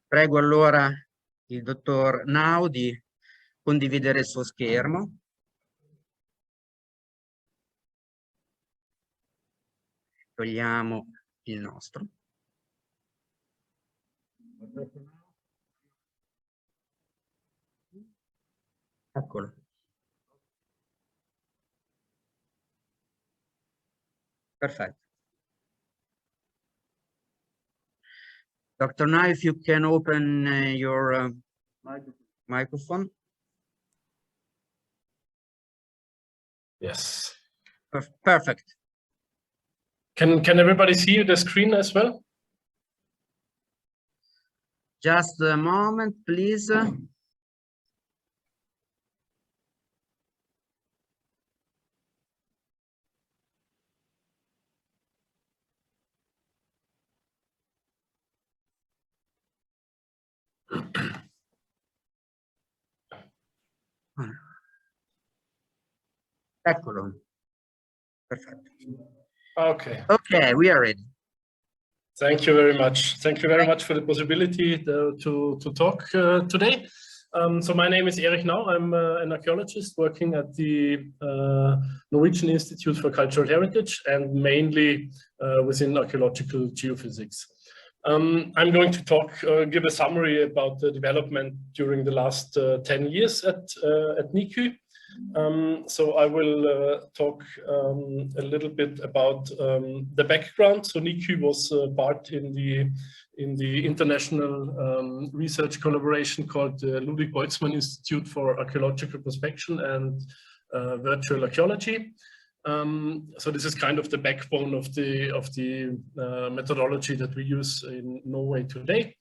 Prego allora il dottor Nau di condividere il suo schermo. Togliamo il nostro. Eccolo. Perfetto. Dr. Nau, if you can open your microphone. Yes. Perfect. Can everybody see the screen as well? Just a moment, please. Eccolo. Perfetto. Okay. Okay, we are ready. Thank you very much. Thank you very much for the possibility to talk today. So my name is Erich Nau. I'm an archaeologist working at the Norwegian Institute for Cultural Heritage and mainly within archaeological geophysics. I'm going to talk, give a summary about the development during the last 10 years at NIKU. So I will talk a little bit about the background. So NIKU was part in the international research collaboration called the Ludwig Boltzmann Institute for Archaeological Prospection and Virtual Archaeology. So this is kind of the backbone of the methodology that we use in Norway today.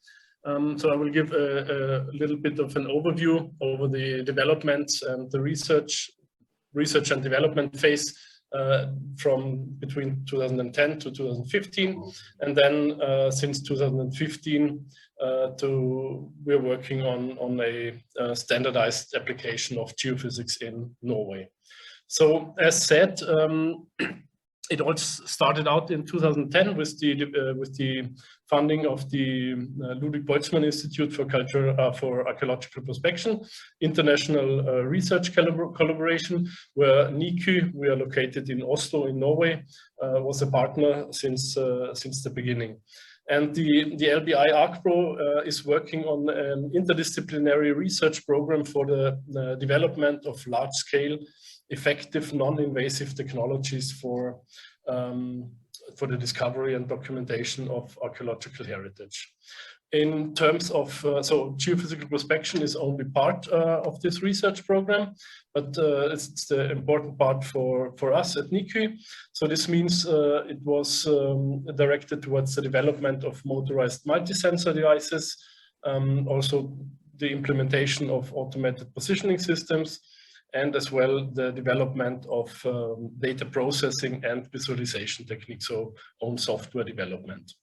So I will give a little bit of an overview over the developments and the research and development phase from between 2010 to 2015, and then since 2015 we're working on a standardized application of geophysics in Norway. So as said, it all started out in 2010 with the funding of the Ludwig Boltzmann Institute for Archaeological Prospection, international research collaboration, where NIKU, we are located in Oslo in Norway, was a partner since the beginning. And the LBI ArcPro is working on an interdisciplinary research program for the development of large-scale, effective, non-invasive technologies for the discovery and documentation of archaeological heritage. In terms of, so geophysical prospection is only part of this research program, but it's the important part for us at NIKU. So this means it was directed towards the development of motorized multi-sensor devices, also the implementation of automated positioning systems, and as well the development of data processing and visualization techniques, so own software development.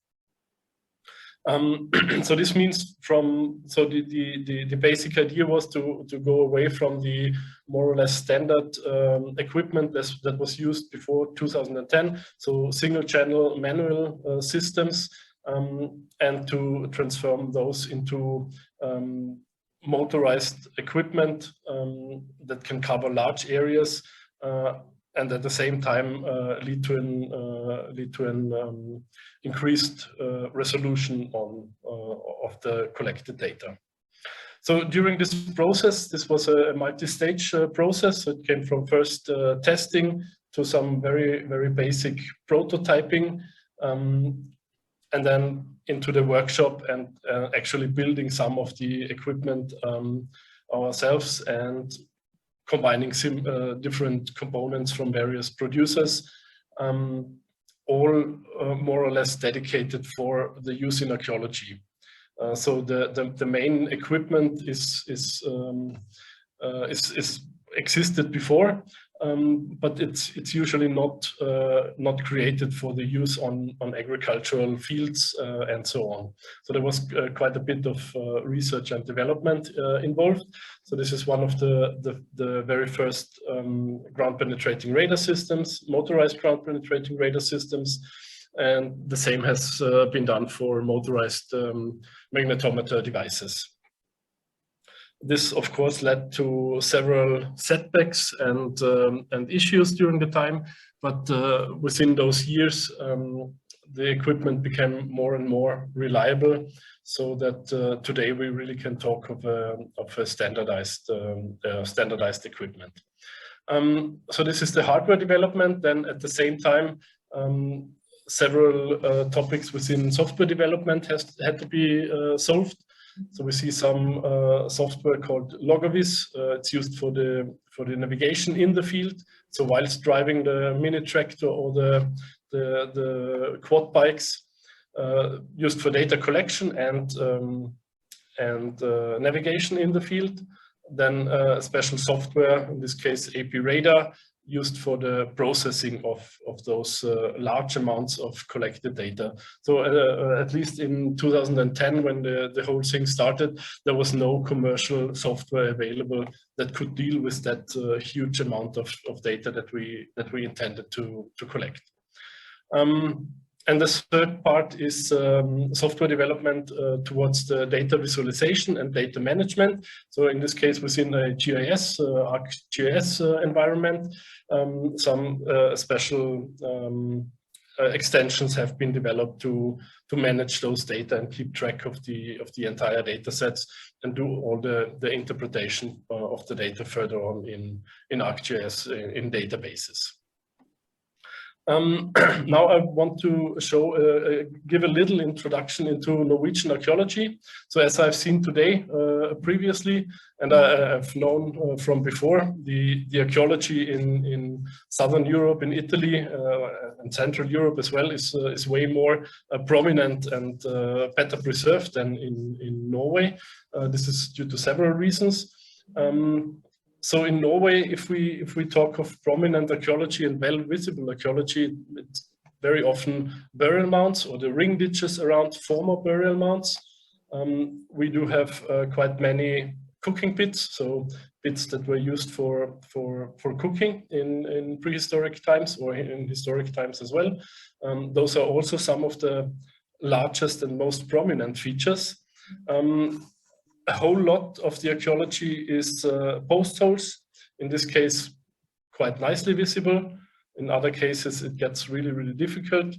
So this means the basic idea was to go away from the more or less standard equipment that was used before 2010, so single channel manual systems, and to transform those into motorized equipment that can cover large areas and at the same time lead to an increased resolution of the collected data. So during this process, this was a multi-stage process. So it came from first testing to some very, very basic prototyping, and then into the workshop and actually building some of the equipment ourselves and combining different components from various producers, all more or less dedicated for the use in archaeology. So the main equipment existed before, but it's usually not created for the use on agricultural fields and so on. So there was quite a bit of research and development involved. So this is one of the very first ground penetrating radar systems, motorized ground penetrating radar systems, and the same has been done for motorized magnetometer devices. This, of course, led to several setbacks and issues during the time, but within those years, the equipment became more and more reliable, so that today we really can talk of a standardized equipment. So this is the hardware development. Then at the same time, several topics within software development had to be solved. So we see some software called Logovis. It's used for the navigation in the field. So whilst driving the mini tractor or the quad bikes, used for data collection and navigation in the field. Then special software, in this case AP Radar, used for the processing of those large amounts of collected data. So at least in 2010, when the whole thing started, there was no commercial software available that could deal with that huge amount of data that we intended to collect. And the third part is software development towards the data visualization and data management. So in this case, within a GIS, ArcGIS environment, some special extensions have been developed to manage those data and keep track of the entire data sets and do all the interpretation of the data further on in ArcGIS in databases. Now I want to give a little introduction into Norwegian archaeology. So as I've seen today previously, and I've known from before, the archaeology in Southern Europe, in Italy, and Central Europe as well is way more prominent and better preserved than in Norway. This is due to several reasons. So in Norway, if we talk of prominent archaeology and well-visible archaeology, it's very often burial mounds or the ring ditches around former burial mounds. We do have quite many cooking pits, so pits that were used for cooking in prehistoric times or in historic times as well. Those are also some of the largest and most prominent features. A whole lot of the archaeology is post holes, in this case quite nicely visible. In other cases it gets really, really difficult.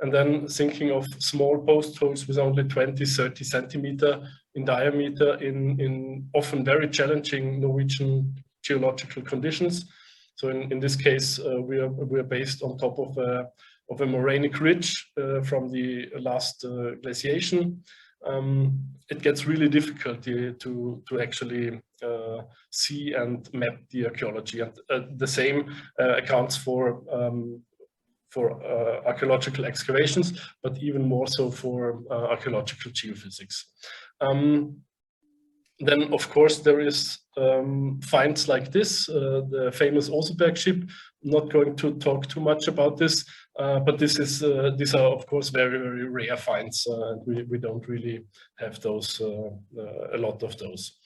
And then thinking of small post holes with only 20-30 centimeter in diameter in often very challenging Norwegian geological conditions. So in this case we are based on top of a morainic ridge from the last glaciation. It gets really difficult to actually see and map the archaeology, and the same accounts for archaeological excavations, but even more so for archaeological geophysics. Then, of course, there is finds like this, the famous Oseberg ship. I'm not going to talk too much about this, but these are, of course, very, very rare finds, and we don't really have those, a lot of those.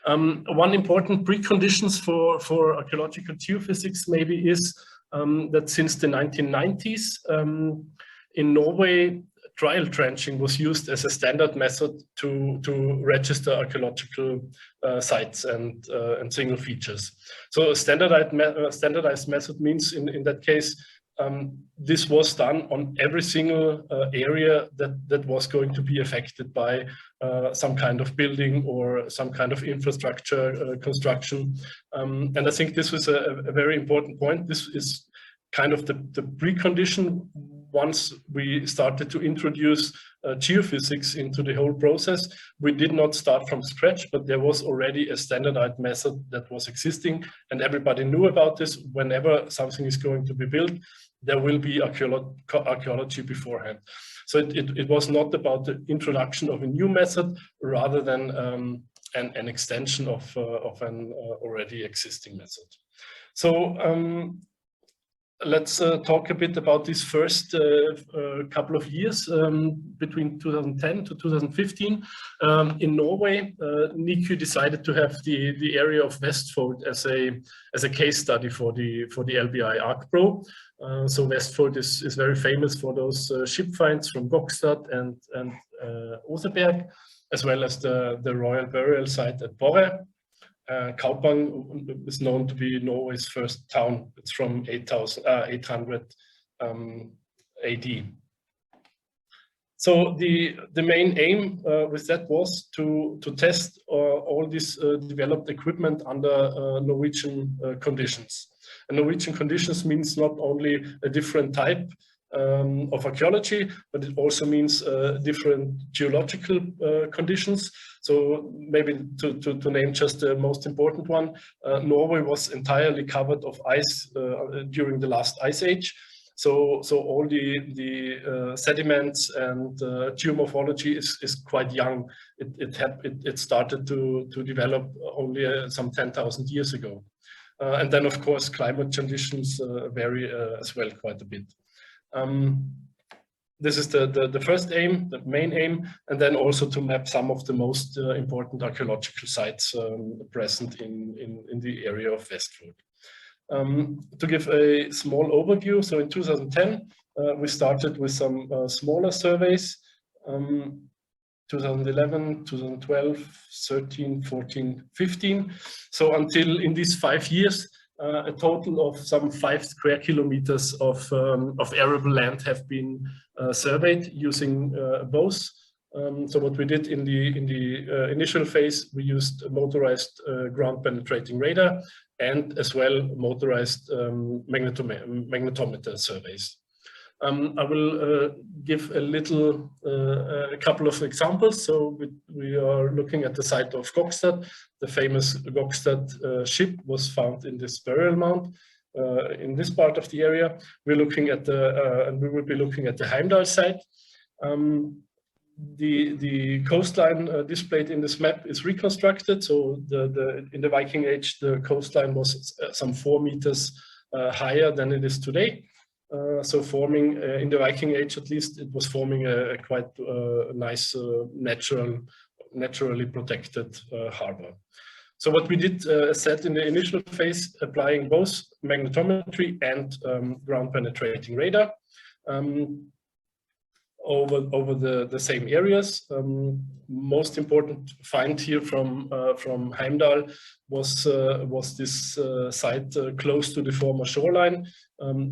One important preconditions for archaeological geophysics maybe is that since the 1990s, in Norway, trial trenching was used as a standard method to register archaeological sites and single features. So a standardized method means in that case, this was done on every single area that was going to be affected by some kind of building or some kind of infrastructure construction. And I think this was a very important point. This is kind of the precondition once we started to introduce geophysics into the whole process. We did not start from scratch, but there was already a standardized method that was existing, and everybody knew about this. Whenever something is going to be built, there will be archaeology beforehand. So it was not about the introduction of a new method, rather than an extension of an already existing method. So let's talk a bit about this first couple of years between 2010 to 2015. In Norway, NIKU decided to have the area of Vestfold as a case study for the LBI ArcPro. So Vestfold is very famous for those ship finds from Gokstad and Oseberg, as well as the royal burial site at Borre. Kaupang is known to be Norway's first town. It's from 800 AD. So the main aim with that was to test all this developed equipment under Norwegian conditions. And Norwegian conditions means not only a different type of archaeology, but it also means different geological conditions. So maybe to name just the most important one, Norway was entirely covered of ice during the last ice age. So all the sediments and geomorphology is quite young. It started to develop only some 10,000 years ago. And then of course climate conditions vary as well quite a bit. This is the first aim, the main aim, and then also to map some of the most important archaeological sites present in the area of Vestfold. To give a small overview, so in 2010 we started with some smaller surveys, 2011, 2012, 13, 14, 15. So until in these 5 years, a total of some 5 square kilometers of arable land have been surveyed using bows. So what we did in the initial phase, we used a motorized ground penetrating radar and as well motorized magnetometer surveys. I will give a couple of examples. So we are looking at the site of Gokstad. The famous Gokstad ship was found in this burial mound in this part of the area. We're looking at and we will be looking at the Heimdal site. The coastline displayed in this map is reconstructed. So in the Viking Age, the coastline was some 4 meters higher than it is today. So forming in the Viking Age, at least, it was forming a quite nice naturally protected harbor. So what we did said in the initial phase, applying both magnetometry and ground penetrating radar over the same areas. Most important find here from Heimdal was this site close to the former shoreline,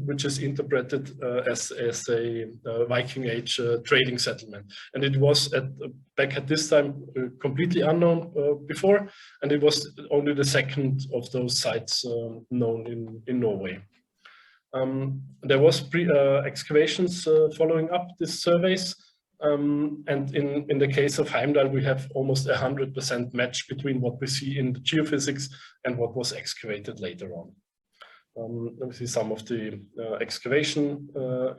which is interpreted as a Viking Age trading settlement. And it was back at this time completely unknown before, and it was only the second of those sites known in Norway. There was excavations following up these surveys, and in the case of Heimdal, we have almost 100% match between what we see in the geophysics and what was excavated later on. Let me see some of the excavation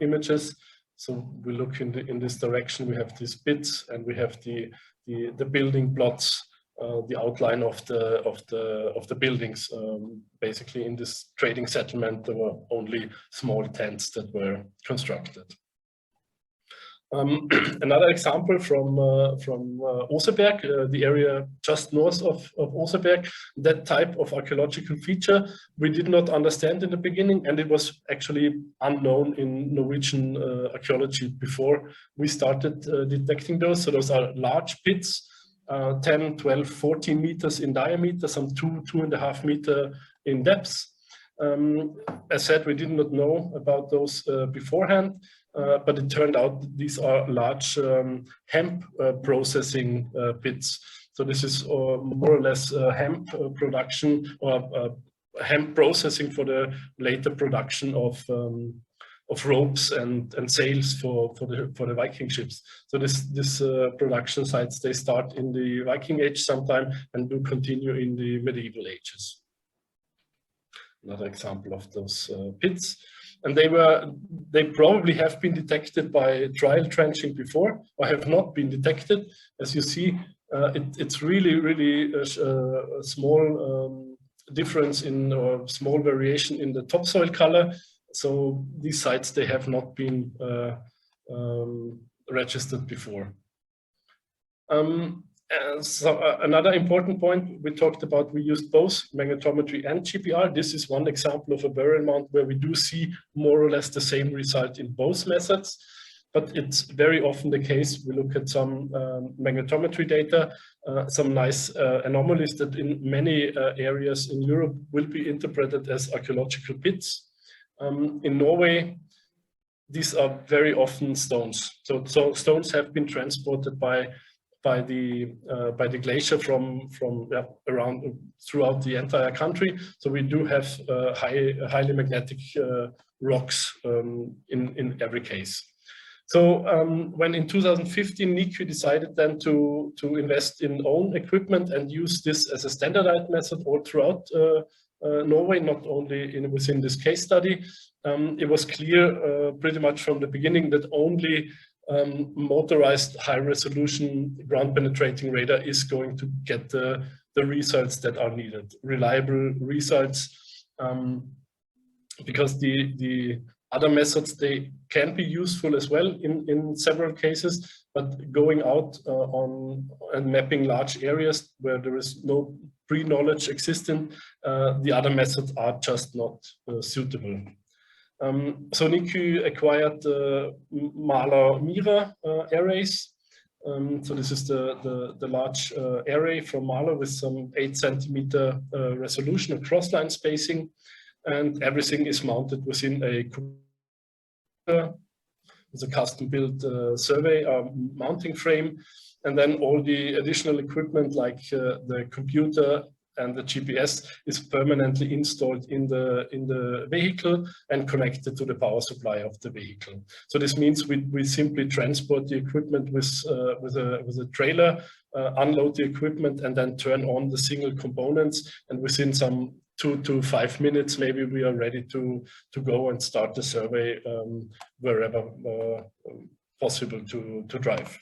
images. So we look in this direction. We have these bits, and we have the building plots. The outline of the buildings. Basically, in this trading settlement, there were only small tents that were constructed. Another example from Oseberg, the area just north of Oseberg, that type of archaeological feature we did not understand in the beginning, and it was actually unknown in Norwegian archaeology before we started detecting those. So those are large pits. 10, 12, 14 meters in diameter, some 2.5 meters in depth. As said, we did not know about those beforehand, but it turned out these are large hemp processing pits. So this is more or less hemp production or hemp processing for the later production of ropes and sails for the Viking ships. So this production sites, they start in the Viking Age sometime and do continue in the medieval ages. Another example of those pits. And they probably have been detected by trial trenching before, or have not been detected. As you see, it's really a small difference or small variation in the topsoil color. so these sites, they have not been registered before. Another important point we talked about, we used both magnetometry and GPR. This is one example of a burial mound where we do see more or less the same result in both methods. But it's very often the case, we look at some magnetometry data, some nice anomalies that in many areas in Europe will be interpreted as archaeological pits. In Norway, these are very often stones. So stones have been transported by the glacier from around throughout the entire country. So we do have highly magnetic rocks in every case. So when in 2015 NIKU decided then to invest in own equipment and use this as a standardized method all throughout Norway, not only within this case study, it was clear pretty much from the beginning that only motorized high-resolution ground-penetrating radar is going to get the results that are needed, reliable results, because the other methods, they can be useful as well in several cases, but going out on and mapping large areas where there is no pre-knowledge existing, the other methods are just not suitable. So NIKU acquired Maler Mira arrays. So this is the large array from Maler with some 8 centimeter resolution and cross-line spacing, and everything is mounted within a custom-built survey mounting frame, and then all the additional equipment like the computer and the GPS is permanently installed in the vehicle and connected to the power supply of the vehicle. So this means we simply transport the equipment with a trailer, unload the equipment, and then turn on the single components, and within some 2 to 5 minutes maybe we are ready to go and start the survey wherever possible to drive.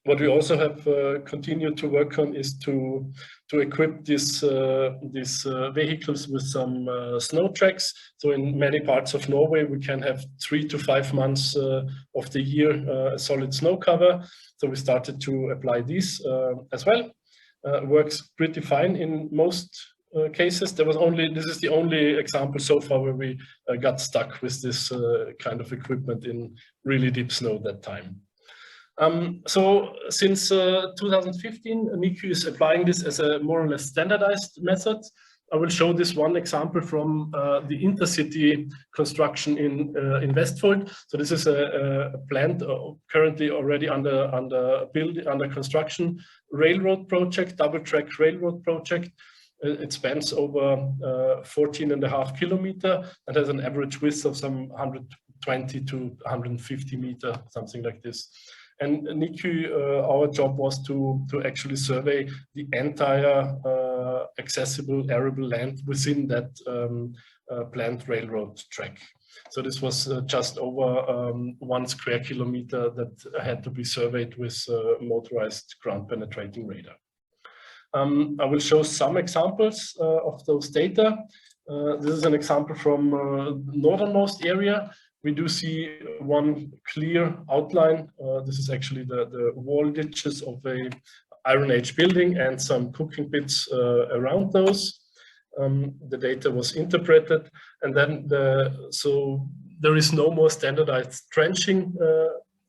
What we also have continued to work on is to equip these vehicles with some snow tracks. So in many parts of Norway, we can have 3 to 5 months of the year a solid snow cover. So we started to apply these as well. Works pretty fine in most cases. This is the only example so far where we got stuck with this kind of equipment in really deep snow that time. So since 2015, NIKU is applying this as a more or less standardized method. I will show this one example from the intercity construction in Vestfold. So this is a planned, currently already under construction railroad project, double-track railroad project. It spans over 14.5 kilometers and has an average width of some 120 to 150 meters, something like this. And NIKU, our job was to actually survey the entire accessible arable land within that planned railroad track. So this was just over 1 square kilometer that had to be surveyed with motorized ground penetrating radar. I will show some examples of those data. This is an example from northernmost area. We do see one clear outline. This is actually the wall ditches of a Iron Age building and some cooking pits around those. The data was interpreted, and then so there is no more standardized trenching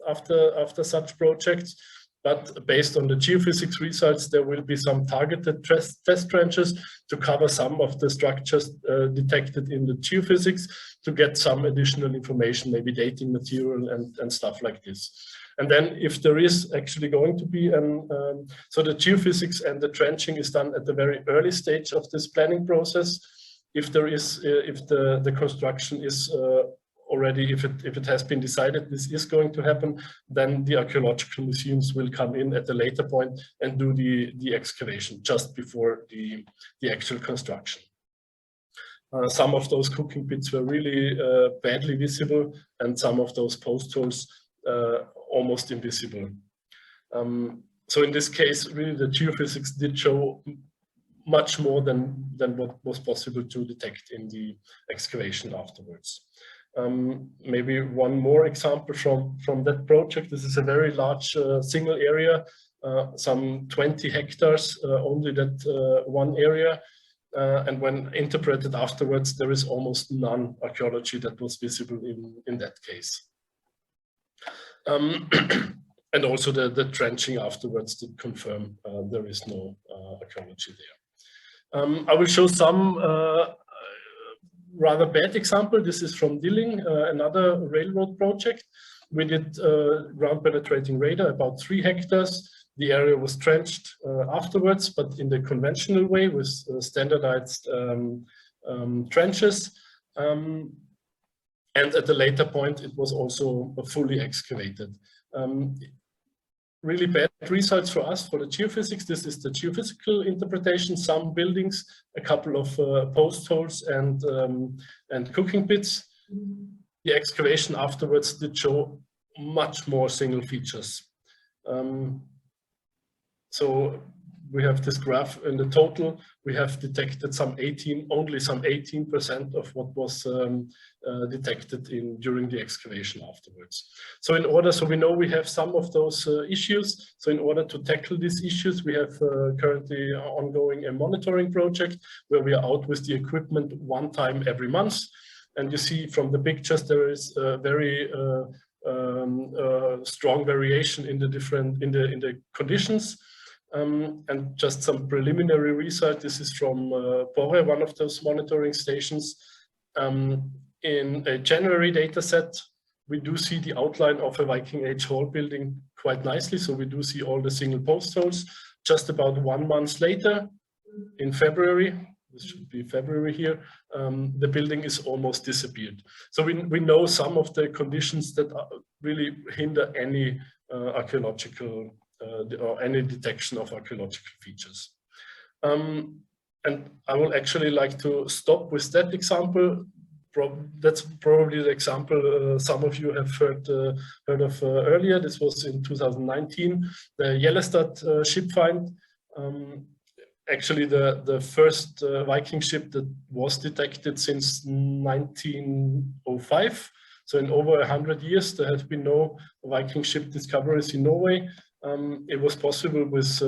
after such projects. But based on the geophysics results, there will be some targeted test trenches to cover some of the structures detected in the geophysics to get some additional information, maybe dating material and stuff like this. And then if there is actually going to be so the geophysics and the trenching is done at the very early stage of this planning process. If there is, if the construction is already, if it has been decided this is going to happen, then the archaeological museums will come in at a later point and do the excavation just before the actual construction. Some of those cooking pits were really badly visible, and some of those post holes almost invisible. So in this case, really the geophysics did show much more than what was possible to detect in the excavation afterwards. Maybe one more example from that project. This is a very large single area, some 20 hectares, only that one area. And when interpreted afterwards, there is almost none archaeology that was visible in that case. And also the trenching afterwards did confirm there is no archaeology there. I will show some rather bad example. This is from Dilling, another railroad project. We did ground penetrating radar, about 3 hectares. The area was trenched afterwards, but in the conventional way with standardized trenches. And at a later point, it was also fully excavated. Really bad results for us, for the geophysics. This is the geophysical interpretation, some buildings, a couple of post holes and cooking pits. The excavation afterwards did show much more single features. So we have this graph. In the total, we have detected only some 18% of what was detected during the excavation afterwards. So we know we have some of those issues. So in order to tackle these issues, we have currently ongoing a monitoring project where we are out with the equipment 1 time every month. And you see from the pictures, there is a very strong variation in the conditions. And just some preliminary result. This is from Pore, one of those monitoring stations. In a January data set, we do see the outline of a Viking Age hall building quite nicely. So we do see all the single post holes. Just about 1 month later, in February, this should be February here, the building is almost disappeared. So we know some of the conditions that really hinder any archaeological or any detection of archaeological features. And I will actually like to stop with that example. That's probably the example some of you have heard of earlier. This was in 2019, the Jellestad ship find. Actually, the first Viking ship that was detected since 1905. So in over 100 years, there have been no Viking ship discoveries in Norway. It was possible with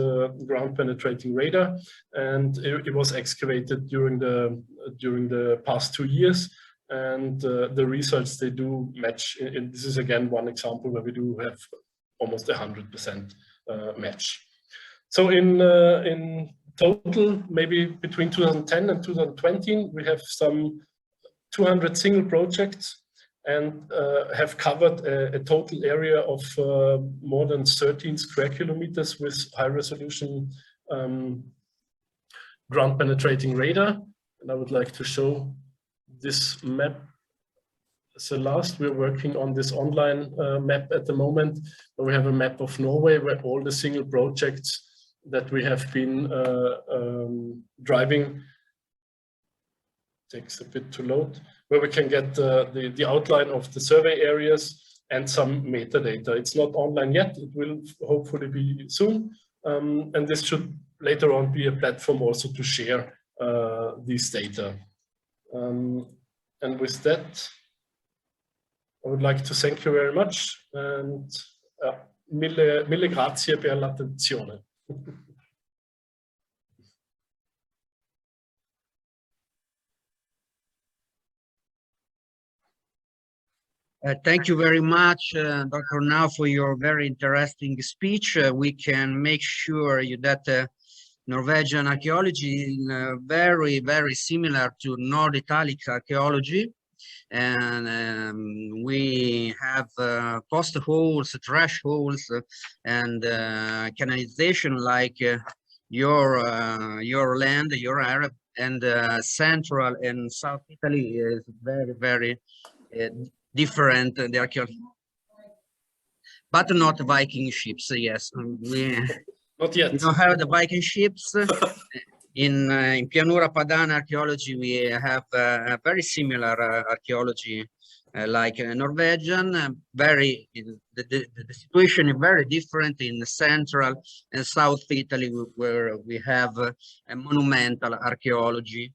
ground penetrating radar, and it was excavated during the past 2 years. And the results, they do match. This is again one example where we do have almost 100% match. So in total, maybe between 2010 and 2020, we have some 200 single projects and have covered a total area of more than 13 square kilometers with high resolution ground penetrating radar. And I would like to show this map. So last, we're working on this online map at the moment, where we have a map of Norway where all the single projects that we have been driving, takes a bit to load, where we can get the outline of the survey areas and some metadata. It's not online yet, it will hopefully be soon. And this should later on be a platform also to share these data. And with that, I would like to thank you very much, and mille grazie per l'attenzione. Thank you very much, Dr. Nau, for your very interesting speech. We can make sure that Norwegian archaeology is very, very similar to North Italic archaeology. And we have post holes, trash holes, and canalization like your land, your area, and central and South Italy is very, very different. The archaeology, but not Viking ships. Yes, we not yet. We don't have the Viking ships. In Pianura Padana archaeology, we have a very similar archaeology like Norwegian. The situation is very different in central and south Italy, where we have a monumental archaeology,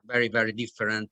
very different